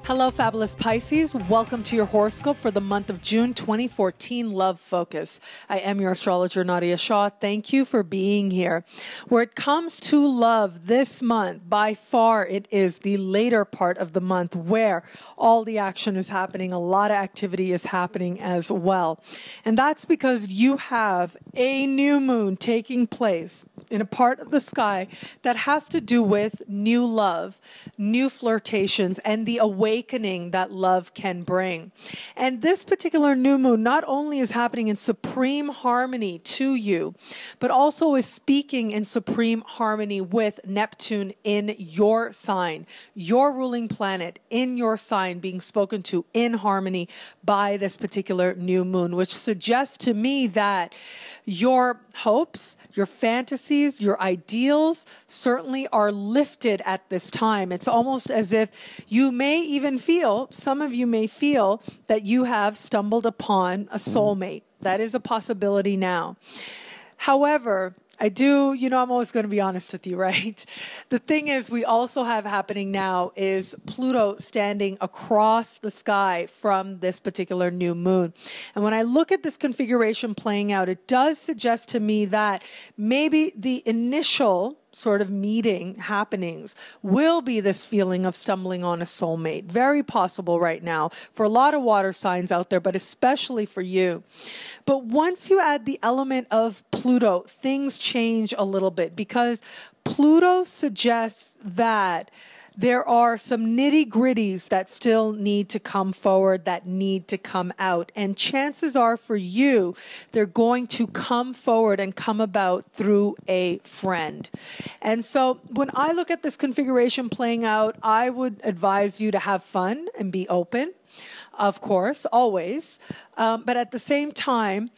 Hello, fabulous Pisces. Welcome to your horoscope for the month of June 2014, Love Focus. I am your astrologer, Nadiya Shah. Thank you for being here. Where it comes to love this month, by far it is the later part of the month where all the action is happening. A lot of activity is happening as well. And that's because you have a new moon taking place in a part of the sky that has to do with new love, new flirtations, and the awakening that love can bring. And this particular new moon not only is happening in supreme harmony to you, but also is speaking in supreme harmony with Neptune in your sign, your ruling planet in your sign being spoken to in harmony by this particular new moon, which suggests to me that your hopes, your fantasies, your ideals certainly are lifted at this time. It's almost as if you may even feel, some of you may feel that you have stumbled upon a soulmate. That is a possibility now. However, I'm always going to be honest with you, right? The thing is, we also have happening now is Pluto standing across the sky from this particular new moon. And when I look at this configuration playing out, it does suggest to me that maybe the initial sort of meeting happenings will be this feeling of stumbling on a soulmate. Very possible right now for a lot of water signs out there, but especially for you. But once you add the element of Pluto, things change a little bit because Pluto suggests that there are some nitty-gritties that still need to come forward, that need to come out. And chances are for you, they're going to come forward and come about through a friend. And so when I look at this configuration playing out, I would advise you to have fun and be open, of course, always. But at the same time,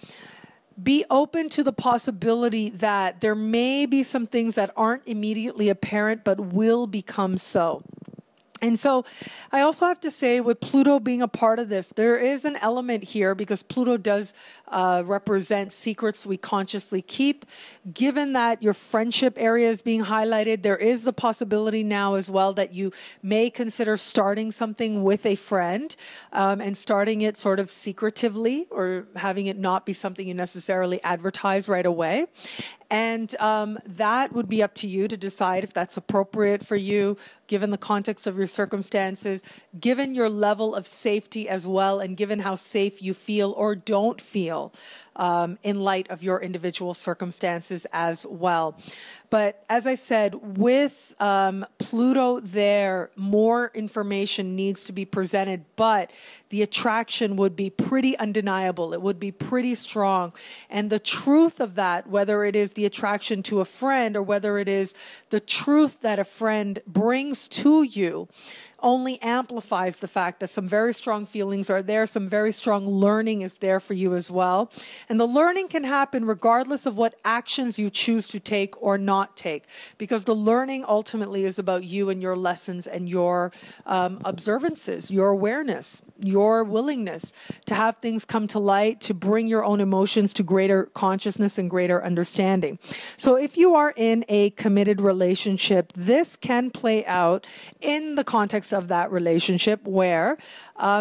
be open to the possibility that there may be some things that aren't immediately apparent but will become so. And so I also have to say, with Pluto being a part of this, there is an element here because Pluto does represent secrets we consciously keep. Given that your friendship area is being highlighted, there is the possibility now as well that you may consider starting something with a friend and starting it sort of secretively or having it not be something you necessarily advertise right away. And that would be up to you to decide if that's appropriate for you, given the context of your circumstances, given your level of safety as well, and given how safe you feel or don't feel in light of your individual circumstances as well. But as I said, with Pluto there, more information needs to be presented, but the attraction would be pretty undeniable. It would be pretty strong. And the truth of that, whether it is the attraction to a friend or whether it is the truth that a friend brings to you, only amplifies the fact that some very strong feelings are there, some very strong learning is there for you as well. And the learning can happen regardless of what actions you choose to take or not take, because the learning ultimately is about you and your lessons and your observances, your awareness, your willingness to have things come to light, to bring your own emotions to greater consciousness and greater understanding. So if you are in a committed relationship, this can play out in the context of that relationship where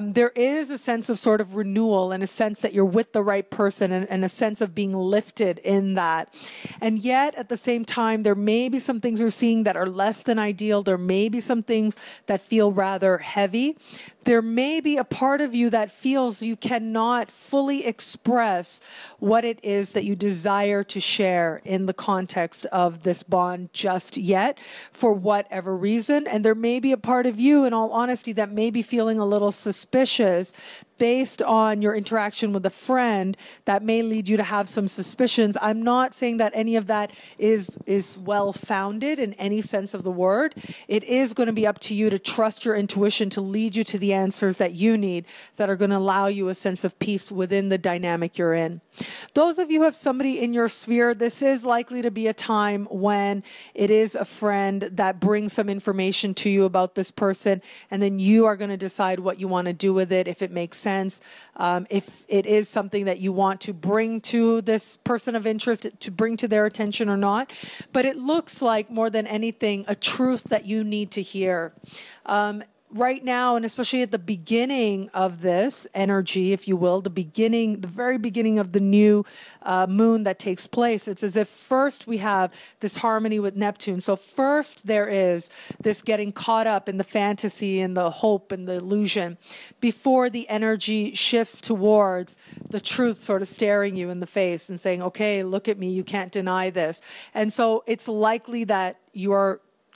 there is a sense of sort of renewal and a sense that you're with the right person and a sense of being lifted in that. And yet at the same time, there may be some things you're seeing that are less than ideal. There may be some things that feel rather heavy. There may be a part of you that feels you cannot fully express what it is that you desire to share in the context of this bond just yet for whatever reason. And there may be a part of you, in all honesty, that may be feeling a little suspicious based on your interaction with a friend that may lead you to have some suspicions. I'm not saying that any of that is well-founded in any sense of the word. It is going to be up to you to trust your intuition to lead you to the answers that you need that are going to allow you a sense of peace within the dynamic you're in. Those of you who have somebody in your sphere, this is likely to be a time when it is a friend that brings some information to you about this person, and then you are going to decide what you want to do with it, if it makes sense, if it is something that you want to bring to this person of interest, to bring to their attention or not. But it looks like, more than anything, a truth that you need to hear. right now, and especially at the beginning of this energy, if you will, the very beginning of the new moon that takes place, it's as if first we have this harmony with Neptune. So first there is this getting caught up in the fantasy and the hope and the illusion before the energy shifts towards the truth sort of staring you in the face and saying, okay, look at me, you can't deny this. And so it's likely that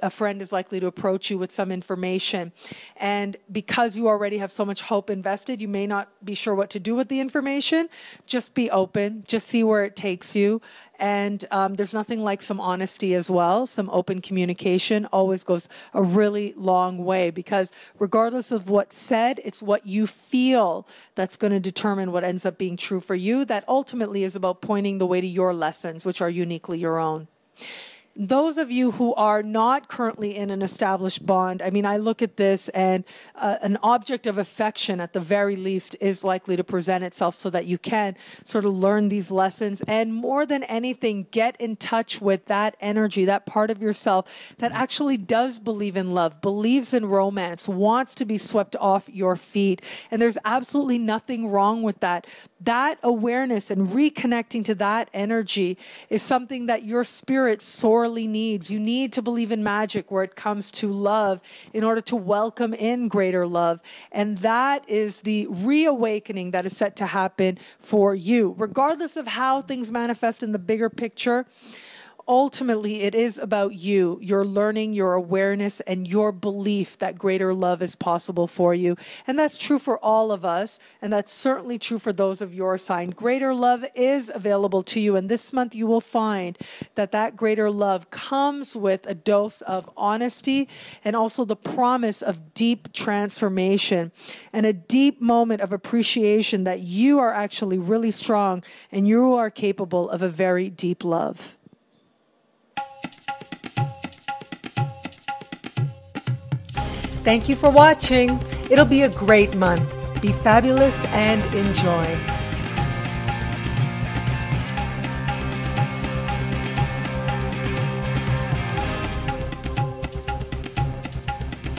a friend is likely to approach you with some information. And because you already have so much hope invested, you may not be sure what to do with the information. Just be open. Just see where it takes you. And there's nothing like some honesty as well. Some open communication always goes a really long way, because regardless of what's said, it's what you feel that's going to determine what ends up being true for you. That ultimately is about pointing the way to your lessons, which are uniquely your own. Those of you who are not currently in an established bond, I mean, I look at this and an object of affection at the very least is likely to present itself so that you can sort of learn these lessons. And more than anything, get in touch with that energy, that part of yourself that actually does believe in love, believes in romance, wants to be swept off your feet. And there's absolutely nothing wrong with that. That awareness and reconnecting to that energy is something that your spirit sorely needs. You need to believe in magic where it comes to love in order to welcome in greater love. And that is the reawakening that is set to happen for you. Regardless of how things manifest in the bigger picture, ultimately, it is about you, your learning, your awareness, and your belief that greater love is possible for you. And that's true for all of us, and that's certainly true for those of your sign. Greater love is available to you, and this month you will find that that greater love comes with a dose of honesty and also the promise of deep transformation and a deep moment of appreciation that you are actually really strong and you are capable of a very deep love. Thank you for watching. It'll be a great month. Be fabulous and enjoy.